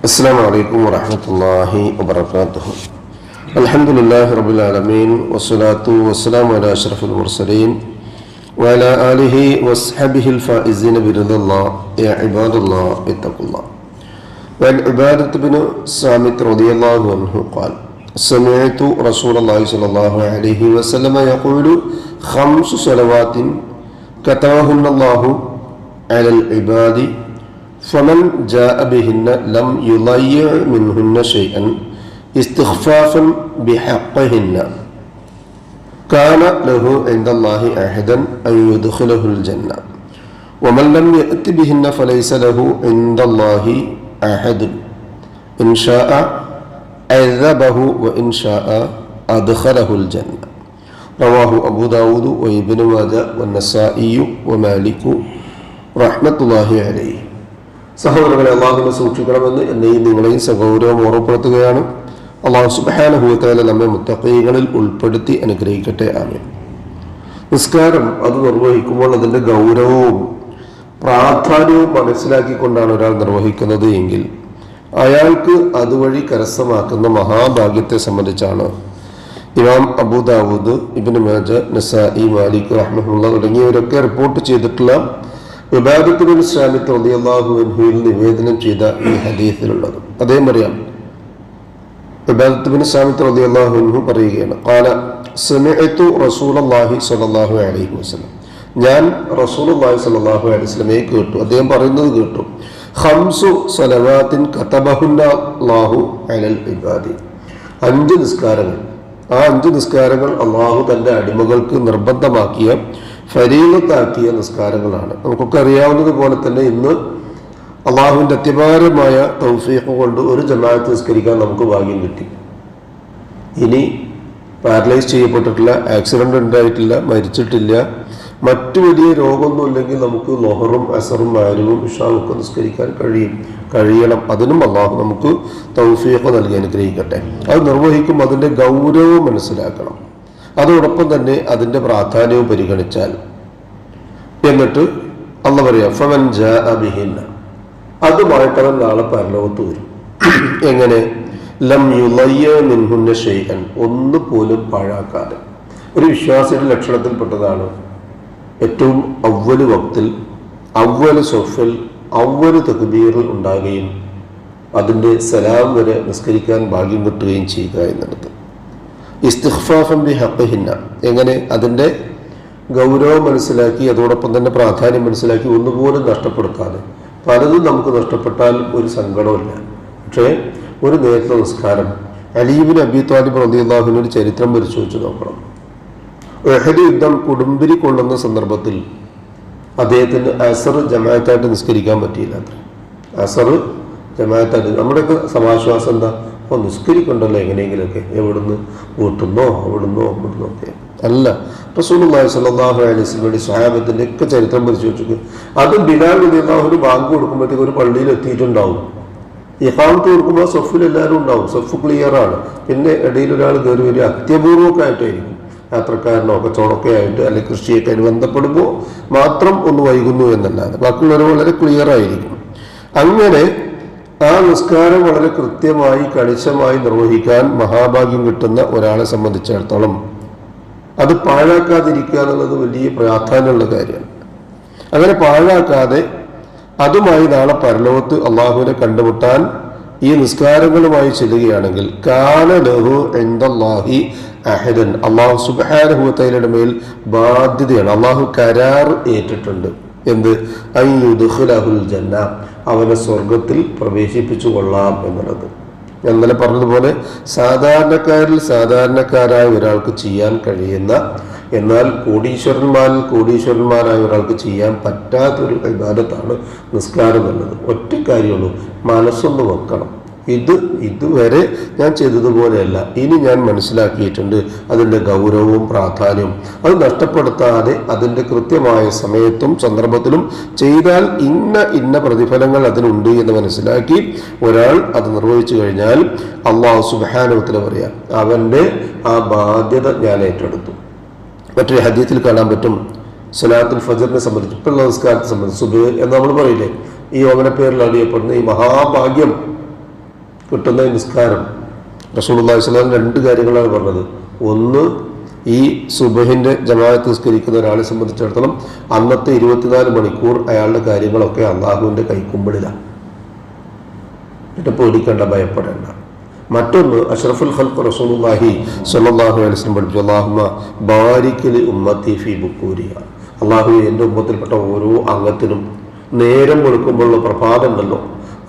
السلام عليكم ورحمة الله وبركاته. الحمد لله رب العالمين والصلاة والسلام على أشرف المرسلين وعلى آله وصحبه الفائزين برضا الله. يا عباد الله اتقوا الله. وعن عبادة بن صامت رضي الله عنه قال: سمعت رسول الله صلى الله عليه وسلم يقول: 5 صلوات كتبهن الله على العباد فمن جاء بهن لم يضيع منهن شيئا استخفافا بحقهن كان له عند الله عهدا أن يدخله الجنة ومن لم يأت بهن فليس له عند الله عهد إن شاء عذبه وإن شاء أدخله الجنة. رواه أبو داود وابن ماجه والنسائي ومالك رحمة الله عليه. സഹോദരങ്ങളെ, അള്ളാഹുവിനെ സൂക്ഷിക്കണമെന്ന് എന്നെയും നിങ്ങളെയും സഗൗരവം ഓർമ്മപ്പെടുത്തുകയാണ്. അള്ളാഹു സുബ്ഹാനഹു വ തആല നമ്മെ മുത്തഖീങ്ങളിൽ ഉൾപ്പെടുത്തി അനുഗ്രഹിക്കട്ടെ. ആമീൻ. നിസ്കാരം അത് നിർവഹിക്കുമ്പോൾ അതിൻ്റെ ഗൗരവവും പ്രാധാന്യവും മനസ്സിലാക്കിക്കൊണ്ടാണ് ഒരാൾ നിർവഹിക്കുന്നത് എങ്കിൽ അയാൾക്ക് അതുവഴി കരസ്ഥമാക്കുന്ന മഹാഭാഗ്യത്തെ സംബന്ധിച്ചാണ് ഇമാം അബൂ ദാവൂദ്, ഇബ്നു മാജ, നസായി, മാലിക് റഹ്മത്തുള്ളാഹി തുടങ്ങിയവരൊക്കെ റിപ്പോർട്ട് ചെയ്തിട്ടുള്ള ഉബാദത്ത് ബിൻ സാമിത്ത് റളിയല്ലാഹു അൻഹുവിൽ നിവേദനം ചെയ്ത ഈ ഹദീസിലുള്ളത്. അദ്ദേഹം പറയാം, ഉബാദത്ത് ബിൻ സാമിത്ത് റളിയല്ലാഹു അൻഹു പറയുകയാണ്: ഖാല സമിഅതു റസൂലുള്ളാഹി സ്വല്ലല്ലാഹു അലൈഹി വസല്ലം, ഞാൻ റസൂലുള്ളാഹി സ്വല്ലല്ലാഹു അലൈഹി വസല്ലമയെ കേട്ടു. അദ്ദേഹം പറയുന്നത് കേട്ടു: 5 സ്വലവാത്തിൻ കതബഹുന്ന അല്ലാഹു അലൽ ഇബാദി. 5 നിസ്കാരങ്ങൾ, ആ 5 നിസ്കാരങ്ങൾ അള്ളാഹു തൻ്റെ അടിമകൾക്ക് നിർബന്ധമാക്കിയ ഫരീളത്താക്കിയ നിസ്കാരങ്ങളാണ്. നമുക്കൊക്കെ അറിയാവുന്നതുപോലെ തന്നെ ഇന്ന് അള്ളാഹുവിൻ്റെ അത്യപാരമായ തൗഫീഖ് കൊണ്ട് ഒരു ജമാഅത്ത് നിസ്കരിക്കാൻ നമുക്ക് ഭാഗ്യം കിട്ടി. ഇനി പാരലൈസ് ചെയ്യപ്പെട്ടിട്ടില്ല, ആക്സിഡൻ്റ് ഉണ്ടായിട്ടില്ല, മരിച്ചിട്ടില്ല, മറ്റു വലിയ രോഗമൊന്നുമില്ലെങ്കിൽ നമുക്ക് ലോഹറും അസറും മാരുവും ഇഷാവും ഒക്കെ നിസ്കരിക്കാൻ കഴിയണം. അതിനും അള്ളാഹു നമുക്ക് തൗഫീഖ് നൽകി അനുഗ്രഹിക്കട്ടെ. അത് നിർവഹിക്കും അതിൻ്റെ ഗൗരവം മനസ്സിലാക്കണം. അതോടൊപ്പം തന്നെ അതിൻ്റെ പ്രാധാന്യവും പരിഗണിച്ചാൽ, എന്നിട്ട് അള്ളാഹു പറയാം, ഫമൻ ജാഅ ബിഹിന്ന, അതുമായിട്ടവൻ നാളെ പരലോകത്ത് വരും. എങ്ങനെ? ലം യുളയ്യ മിൻഹുന്ന ഷൈഅൻ, ഒന്നുപോലും പാഴാക്കാതെ. ഒരു വിശ്വാസിയുടെ ലക്ഷണത്തിൽപ്പെട്ടതാണ് ഏറ്റവും അവ്വല് വക്തിൽ, അവ്വല് സൊഫിൽ, അവ്വല് തക്ബീറിൽ ഉണ്ടാകുകയും അതിൻ്റെ സലാം വരെ നിസ്കരിക്കാൻ ഭാഗ്യം കിട്ടുകയും ചെയ്യുക എന്നുള്ളത്. ഇസ്തിഖ്ഫാഫൻ ബി ഹഖ്ഹിന്ന, എങ്ങനെ? അതിൻ്റെ ഗൗരവം മനസ്സിലാക്കി അതോടൊപ്പം തന്നെ പ്രാധാന്യം മനസ്സിലാക്കി ഒന്നുപോലും നഷ്ടപ്പെടുത്താതെ. പലതും നമുക്ക് നഷ്ടപ്പെട്ടാൽ ഒരു സങ്കടമില്ല, പക്ഷേ ഒരു നേരത്തെ നിസ്കാരം. അലി ഇബ്നു അബീ ത്വാലിബ് റളിയല്ലാഹു അൻഹു ചരിത്രം പരിശോധിച്ച് നോക്കണം. ഉഹദ് യുദ്ധം കൊടുമ്പിരി കൊള്ളുന്ന സന്ദർഭത്തിൽ അദ്ദേഹത്തിന് അസർ ജമാഅത്തായിട്ട് നിസ്കരിക്കാൻ പറ്റിയില്ല. അസർ ജമാഅത്തായിട്ട് നമ്മുടെയൊക്കെ സമാശ്വാസം എന്താ? അപ്പോൾ നിസ്കരിക്കണ്ടല്ലോ എങ്ങനെയെങ്കിലുമൊക്കെ, എവിടുന്ന്? വീട്ടുന്നോ അവിടുന്നോ ഒക്കെ അല്ല. റസൂലുള്ളാഹി സ്വല്ലല്ലാഹു അലൈഹി വസല്ലമയുടെ സ്വഹാബത്തിൻ്റെ ഒക്കെ ചരിത്രം പരിശോധിച്ചു. അത് ബിലാൽ റളിയല്ലാഹു അൻഹു ബാങ്ക് കൊടുക്കുമ്പോഴത്തേക്ക് ഒരു പള്ളിയിൽ എത്തിയിട്ടുണ്ടാവും. ഇഖാമത്ത് കൊടുക്കുമ്പോൾ സഫിൽ എല്ലാവരും ഉണ്ടാവും, സഫ് ക്ലിയറാണ്. പിന്നെ ഇടയിൽ ഒരാൾ കയറി വരിക അത്യപൂർവമൊക്കെ ആയിട്ടായിരിക്കും, യാത്രക്കാരനോ കച്ചവടമൊക്കെ ആയിട്ട് അല്ലെങ്കിൽ കൃഷിയൊക്കെ ആയിട്ട് ബന്ധപ്പെടുമ്പോൾ മാത്രം ഒന്ന് വൈകുന്നു എന്നല്ലാതെ ബാക്കിയുള്ളവർ വളരെ ക്ലിയർ ആയിരിക്കും. അങ്ങനെ ആ നിസ്കാരം വളരെ കൃത്യമായി കണിശമായി നിർവഹിക്കാൻ മഹാഭാഗ്യം കിട്ടുന്ന ഒരാളെ സംബന്ധിച്ചിടത്തോളം അത് പാഴാക്കാതിരിക്കുക എന്നുള്ളത് വലിയ പ്രാധാന്യമുള്ള കാര്യമാണ്. അങ്ങനെ പാഴാക്കാതെ അതുമായി നാളെ പരലോകത്ത് അള്ളാഹുവിനെ കണ്ടുമുട്ടാൻ ഈ നിസ്കാരങ്ങളുമായി ചെല്ലുകയാണെങ്കിൽ കാന ലഹു ഇൻദല്ലാഹി അഹദൻ, അള്ളാഹു സുബ്ഹാനഹു വ തആലയുടെ മേൽ ബാധ്യതയാണ്. അള്ളാഹു കരാർ ഏറ്റിട്ടുണ്ട്. എന്ത്? അൻ യുദ്ഖിലഹുൽ ജന്ന, അവനെ സ്വർഗത്തിൽ പ്രവേശിപ്പിച്ചു കൊള്ളാം എന്നുള്ളത്. ഞാൻ ഇന്നലെ പറഞ്ഞതുപോലെ സാധാരണക്കാരിൽ സാധാരണക്കാരായ ഒരാൾക്ക് ചെയ്യാൻ കഴിയുന്ന, എന്നാൽ കോടീശ്വരന്മാരായ ഒരാൾക്ക് ചെയ്യാൻ പറ്റാത്തൊരു ഇബാദത്താണ് നിസ്കാരം എന്നുള്ളത്. ഒറ്റ കാര്യമുള്ളൂ, മനസ്സൊന്ന് വെക്കണം. ഇതുവരെ ഞാൻ ചെയ്തതുപോലെയല്ല, ഇനി ഞാൻ മനസ്സിലാക്കിയിട്ടുണ്ട് അതിൻ്റെ ഗൗരവവും പ്രാധാന്യവും. അത് നഷ്ടപ്പെടുത്താതെ അതിൻ്റെ കൃത്യമായ സമയത്തും സന്ദർഭത്തിലും ചെയ്താൽ ഇന്ന പ്രതിഫലങ്ങൾ അതിനുണ്ട് എന്ന് മനസ്സിലാക്കി ഒരാൾ അത് നിർവഹിച്ചു കഴിഞ്ഞാൽ അല്ലാഹു സുബ്ഹാനഹു വ തആല പറയാം, അവൻ്റെ ആ ബാധ്യത ഞാൻ ഏറ്റെടുത്തു. മറ്റൊരു ഹദീസിൽ കാണാൻ പറ്റും, സലാത്തുൽ ഫജ്റിനെ സംബന്ധിച്ച്, ഇപ്പോഴുള്ള നമസ്കാരത്തെ സംബന്ധിച്ച് സുബ്ഹ് എന്ന് നമ്മൾ പറയില്ലേ, ഈ ഓമന പേരിൽ അറിയപ്പെടുന്ന ഈ മഹാഭാഗ്യം കിട്ടുന്ന നിസ്കാരം റസൂലുള്ളാഹി സ്വല്ലല്ലാഹു അലൈഹി വസല്ലം 2 കാര്യങ്ങളാണ് പറഞ്ഞത്. ഒന്ന്, ഈ സുബഹിന്റെ ജമാഅത്ത് നിസ്കരിക്കുന്ന ഒരാളെ സംബന്ധിച്ചിടത്തോളം അന്നത്തെ 24 മണിക്കൂർ അയാളുടെ കാര്യങ്ങളൊക്കെ അള്ളാഹുവിൻ്റെ കൈക്കുമ്പിളിലാണ്. എന്നിട്ട് പേടിക്കേണ്ട, ഭയപ്പെടേണ്ട. മറ്റൊന്ന്, അഷ്റഫുൽ ഖൽഖ് റസൂലുള്ളാഹി സ്വല്ലല്ലാഹു അലൈഹി വസല്ലം പഠിപ്പിച്ചു, അല്ലാഹുമ്മ ബാരിക് ലി ഉമ്മത്തി ഫീ ബുക്കൂരിഹ, അള്ളാഹു എൻ്റെ ഉമ്മത്തിൽപ്പെട്ട ഓരോ അംഗത്തിനും നേരം വെളുക്കുമ്പോഴുള്ള പ്രഭാതം ഉണ്ടല്ലോ,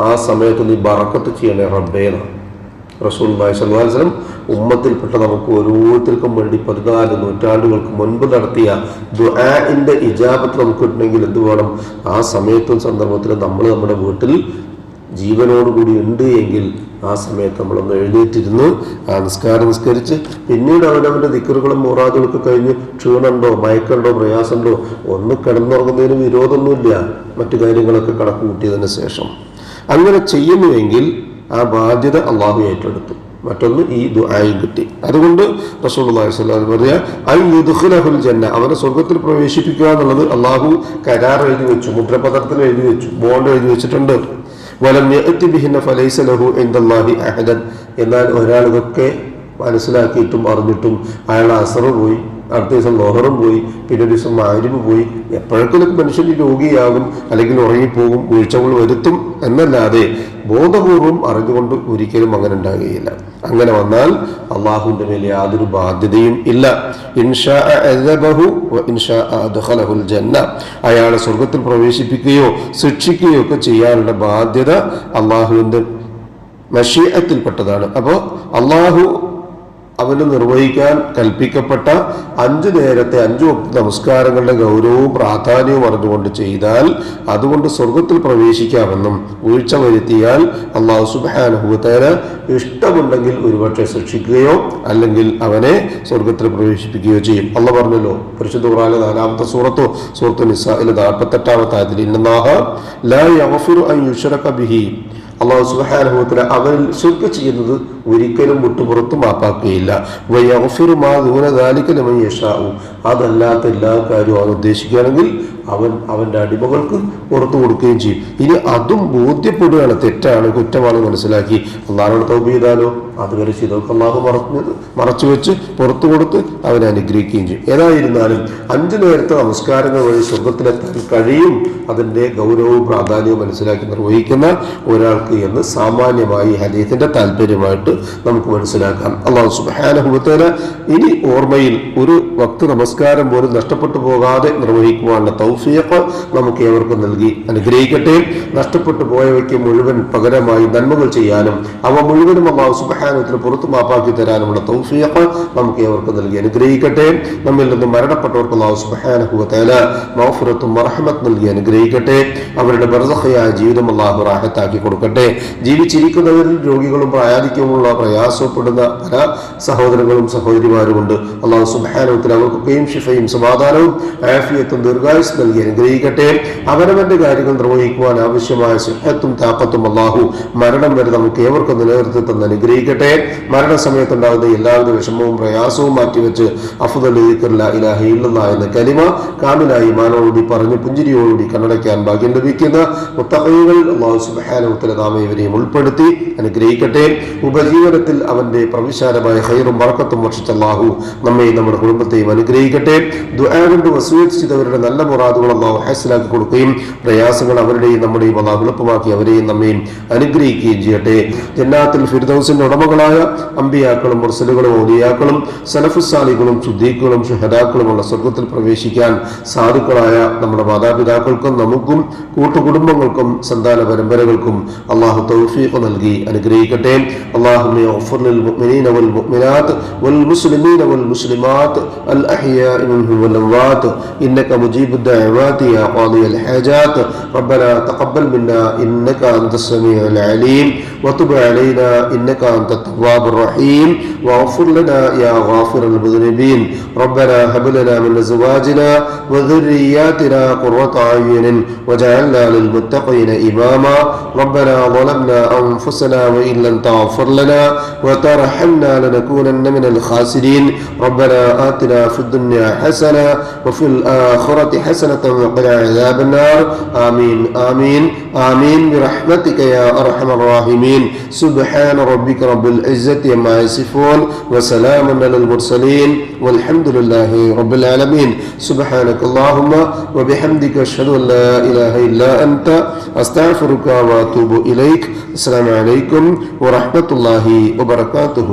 ആ സമയത്ത് നീ ബറക്കത്ത് ചെയ്യണേ റബ്ബേന്നാണ് റസൂലുള്ളാഹി സ്വല്ലല്ലാഹു അലൈഹി വസല്ലം ഉമ്മത്തിൽപ്പെട്ട നമുക്ക് ഓരോരുത്തർക്കും വേണ്ടി 14 നൂറ്റാണ്ടുകൾക്ക് മുൻപ് നടത്തിയ ദുആഇന്റെ ഇജാബത്ത് നമുക്ക് കിട്ടണമെങ്കിൽ എന്ത് വേണം? ആ സമയത്തും സന്ദർഭത്തിലും നമ്മൾ നമ്മുടെ വീട്ടിൽ ജീവനോടുകൂടി ഉണ്ട് എങ്കിൽ ആ സമയത്ത് നമ്മളൊന്ന് എഴുന്നേറ്റിരുന്ന് ആ നിസ്കരിച്ച് പിന്നീട് അവനവൻ്റെ ദിക്റുകളും മുറാദുകളൊക്കെ കഴിഞ്ഞ് ക്ഷീണുണ്ടോ, മയക്കുണ്ടോ, പ്രയാസമുണ്ടോ ഒന്ന് കിടന്നുറങ്ങുന്നതിന് വിരോധമൊന്നുമില്ല, മറ്റു കാര്യങ്ങളൊക്കെ കണക്ക് കൂട്ടിയതിന് ശേഷം അങ്ങനെ ചെയ്യുന്നുവെങ്കിൽ ആ ബാധ്യത അള്ളാഹു ഏറ്റെടുത്തു. മറ്റൊന്ന്, ഈ ദുആയും കിട്ടി. അതുകൊണ്ട് റസൂലുള്ളാഹി സ്വല്ലല്ലാഹു അലൈഹി വസല്ലം പറയാ, ഐ യുദ്ഖിലഹുൽ ജന്ന, അവനെ സ്വർഗ്ഗത്തിൽ പ്രവേശിപ്പിക്കുക എന്നുള്ളത് അള്ളാഹു കരാർ എഴുതി വെച്ചു, മുദ്രപത്രത്തിൽ എഴുതി വെച്ചു, ബോണ്ട് എഴുതി വെച്ചിട്ടുണ്ട്. വലം യഅതി ബിഹിന്ന ഫലൈസ ലഹു ഇൻദല്ലാഹി അഹദൻ. എന്നാൽ ഒരാൾ ഇതൊക്കെ മനസ്സിലാക്കിയിട്ടും അറിഞ്ഞിട്ടും അയാൾ അസർ പോയി, അടുത്ത ദിവസം ലോഹറും പോയി, പിന്നെ ഒരു ദിവസം മഗ്‌രിബ് പോയി, എപ്പോഴൊക്കെ മനുഷ്യൻ രോഗിയാകും, അല്ലെങ്കിൽ ഉറങ്ങിപ്പോകും, വീഴ്ചകൾ വരുത്തും എന്നല്ലാതെ ബോധപൂർവം അറിഞ്ഞുകൊണ്ട് ഒരിക്കലും അങ്ങനെ ഉണ്ടാകുകയില്ല. അങ്ങനെ വന്നാൽ അള്ളാഹുവിൻ്റെ മേലെ യാതൊരു ബാധ്യതയും ഇല്ല. ഇൻഷാ അഅദബഹു വ ഇൻഷാ അദ്ഖലഹുൽ ജന്ന, അയാളെ സ്വർഗത്തിൽ പ്രവേശിപ്പിക്കുകയോ ശിക്ഷിക്കുകയോ ഒക്കെ ചെയ്യാനുള്ള ബാധ്യത അള്ളാഹുവിൻ്റെ മശീഅത്തിൽപ്പെട്ടതാണ്. അപ്പോൾ അള്ളാഹു അവന് നിർവഹിക്കാൻ കൽപ്പിക്കപ്പെട്ട 5 നേരത്തെ 5 വക്ത് നമസ്കാരങ്ങളുടെ ഗൗരവവും പ്രാധാന്യവും അറിഞ്ഞുകൊണ്ട് ചെയ്താൽ അതുകൊണ്ട് സ്വർഗത്തിൽ പ്രവേശിക്കാമെന്നും വീഴ്ച വരുത്തിയാൽ അള്ളാഹു സുബ്ഹാനഹു വ തആല ഇഷ്ടമുണ്ടെങ്കിൽ ഒരുപക്ഷെ ശിക്ഷിക്കുകയോ അല്ലെങ്കിൽ അവനെ സ്വർഗത്തിൽ പ്രവേശിപ്പിക്കുകയോ ചെയ്യും. അള്ളാഹു പറഞ്ഞല്ലോ പരിശുദ്ധ ഖുർആനിലെ 4-ാമത്തെ സൂറത്തു നിസായിലെ 48-ാമത്തെ ആയത്തിൽ, ഇന്നല്ലാഹ ലാ യഗ്ഫിറു അൻ യുശ്റക ബിഹി, അള്ളാഹു സുബ്ഹാനഹു വ തആല അവൻ ശിർക്ക് ചെയ്യുന്നത് ഒരിക്കലും വിട്ടുപുറത്ത് മാപ്പാക്കുകയില്ല. വയഗ്ഫിറു മാ ദൂന ദാലിക ലിമൻ യശാഉ, അതല്ലാത്ത എല്ലാ കാര്യവും അവൻ ഉദ്ദേശിക്കുകയാണെങ്കിൽ അവൻ്റെ അടിമകൾക്ക് പുറത്തു കൊടുക്കുകയും ചെയ്യും. ഇനി അതും ബോധ്യപ്പെടുകയാണ്, തെറ്റാണ്, കുറ്റമാണ് മനസ്സിലാക്കി അള്ളാഹുവിനോട് തൗബ ചെയ്താലോ, അതുവരെ ചെയ്തൊക്കെ അള്ളാഹു മറച്ചു വെച്ച് പുറത്തു കൊടുത്ത് അവനെ അനുഗ്രഹിക്കുകയും ചെയ്യും. ഏതായിരുന്നാലും 5 നേരത്തെ നമസ്കാരങ്ങൾ വഴി സ്വർഗത്തിലെത്താൻ കഴിയും, അതിൻ്റെ ഗൗരവവും പ്രാധാന്യവും മനസ്സിലാക്കി നിർവഹിക്കുന്ന ഒരാൾക്ക് എന്ന് സാമാന്യമായി ഹദീസിന്റെ താല്പര്യമായിട്ട് നമുക്ക് മനസ്സിലാക്കാം. അല്ലാഹു സുബ്ഹാനഹു വ തആല ഇനി ഓർമ്മയിൽ ഒരു വക്ത് നമസ്കാരം പോലും നഷ്ടപ്പെട്ടു പോകാതെ നിർവഹിക്കുവാനുള്ള തൗഫീഖ് നമുക്ക് ഏവർക്കും നൽകി അനുഗ്രഹിക്കട്ടെ. നഷ്ടപ്പെട്ടു പോയവയ്ക്ക് മുഴുവൻ പകരമായി നന്മകൾ ചെയ്യാനും അവ മുഴുവനും അല്ലാഹു സുബ്ഹാനഹു വ തആല പുറത്തു മാപ്പാക്കി തരാനുമുള്ള തൗഫീഖ് നമുക്ക് ഏവർക്കും നൽകി അനുഗ്രഹിക്കട്ടെ. നമ്മിൽ നിന്ന് മരണപ്പെട്ടവർക്ക് അല്ലാഹു സുബ്ഹാനഹു വ തആല മഗ്ഫിറത്തും റഹ്മത്തും നൽകി അനുഗ്രഹിക്കട്ടെ. അവരുടെ ബർസഖിയായ ജീവിതം അല്ലാഹു റാഹത്താക്കി കൊടുക്കട്ടെ. ജീവിച്ചിരിക്കുന്നവരിൽ രോഗികളും പ്രായാധിക്യമുള്ള പ്രയാസപ്പെടുന്ന പല സഹോദരങ്ങളും സഹോദരിമാരുമുണ്ട്. അല്ലാഹു സുബ്ഹാനഹു വ തആല അവർക്കൊക്കെയും ശിഫയും സമാധാനവും ആഫിയത്തും ദീർഘായുസ്സും നൽകി അനുഗ്രഹിക്കട്ടെ. അവനവന്റെ കാര്യങ്ങൾ നിർവഹിക്കുവാൻ ആവശ്യമായ സിഹത്തും താഖത്തും അല്ലാഹു മരണം വരെ നമുക്ക് ഏവർക്കും നിലനിർത്തി തന്ന് അനുഗ്രഹിക്കട്ടെ. മരണസമയത്തുണ്ടാകുന്ന എല്ലാവിധ വിഷമവും പ്രയാസവും മാറ്റിവെച്ച് അഫ്ദലു ദിക്ർ ലാ ഇലാഹ ഇല്ലല്ലാഹ് എന്ന കലിമ കാമിലായി ഈമാനോടുകൂടി പറഞ്ഞ് പുഞ്ചിരിയോടുകൂടി കണ്ണടയ്ക്കാൻ ഭാഗ്യം ലഭിക്കുന്ന മുത്തഖീകൾ അല്ലാഹു സുബ്ഹാനഹു വ തആല നാം ഇവരെയും ഉൾപ്പെടുത്തി അനുഗ്രഹിക്കട്ടെ. ഉപജീവനത്തിൽ അവന്റെ പ്രവിശാലമായ ഖൈറും ബറക്കത്തും വർഷിച്ച അല്ലാഹു നമ്മെയും നമ്മുടെ കുടുംബത്തെയും അനുഗ്രഹിക്കട്ടെ. ദുആ കൊണ്ട് വസിയത്ത് ചെയ്തവരുടെ നല്ല മുറാദുകൾ അല്ലാഹു ഹാസിലാക്കി കൊടുക്കുകയും പ്രയാസങ്ങൾ അവരുടെയും നമ്മുടെയും അല്ലാഹു എളുപ്പമാക്കി അവരെയും നമ്മയും അനുഗ്രഹിക്കുകയും ചെയ്യട്ടെ. ജന്നാത്തുൽ ഫിർദൗസിന്റെ ഉടമകളായ അമ്പിയാക്കളും മുർസലുകളും ഔലിയാക്കളും സലഫുസ് സാലിഹുകളും സുദ്ദീഖുകളും ശുഹദാക്കളുമുള്ള സ്വർഗ്ഗത്തിൽ പ്രവേശിക്കാൻ സാധുക്കളായ നമ്മുടെ മാതാപിതാക്കൾക്കും നമുക്കും കൂട്ടുകുടുംബങ്ങൾക്കും സന്താന പരമ്പരകൾക്കും അല്ലാഹു തൗഫീഖ് നൽകി അനുഗ്രഹിക്കട്ടെ. അല്ലാഹുമ്മ ഗ്ഫിർ ലിൽ മുഅ്മിനീന വൽ മുഅ്മിനാത്ത് വൽ മുസ്ലിമീന വൽ മുസ്ലിമാത്ത് അൽ അഹ്യാഇ മിൻഹും വൽ അംവാത്ത് ഇന്നക മുജീബുദ് ദഅവാതി യാ ഖാദിയൽ ഹാജാത്ത് റബ്ബനാ തഖബ്ബൽ മിന്നാ ഇന്നക അൻതസ് സമീഉൽ അലീം വതുബ് അലൈനാ ഇന്നക അൻതത് തവ്വാബുർ റഹീം വഗ്ഫിർ ലനാ യാ ഗാഫിറൽ മുദ്നിബീൻ റബ്ബനാ ഹബ് ലനാ മിൻ അസ്വാജിനാ വദുർരിയ്യാതിനാ ഖുർറത അയ്യുനിൻ വജഅൽനാ ലിൽ മുത്തഖീന ഇമാമാ റബ്ബനാ ളലംനാ അൻഫുസനാ വഇൻ ലം തഗ്ഫിർ ലനാ വതർഹംനാ ലനകൂനന്ന മിനൽ ഖാസിരീൻ റബ്ബനാ ആതിനാ ഫിദ് ദുനിയാ ഹസന വഫിൽ ആഖിറതി ഹസന حسنة وقنا عذاب النار آمين آمين آمين برحمتك يا أرحم الراحمين سبحان ربك رب العزة عما يصفون وسلام على المرسلين والحمد لله رب العالمين سبحانك اللهم وبحمدك أشهد أن لا إله إلا أنت أستغفرك وأتوب إليك السلام عليكم ورحمة الله وبركاته.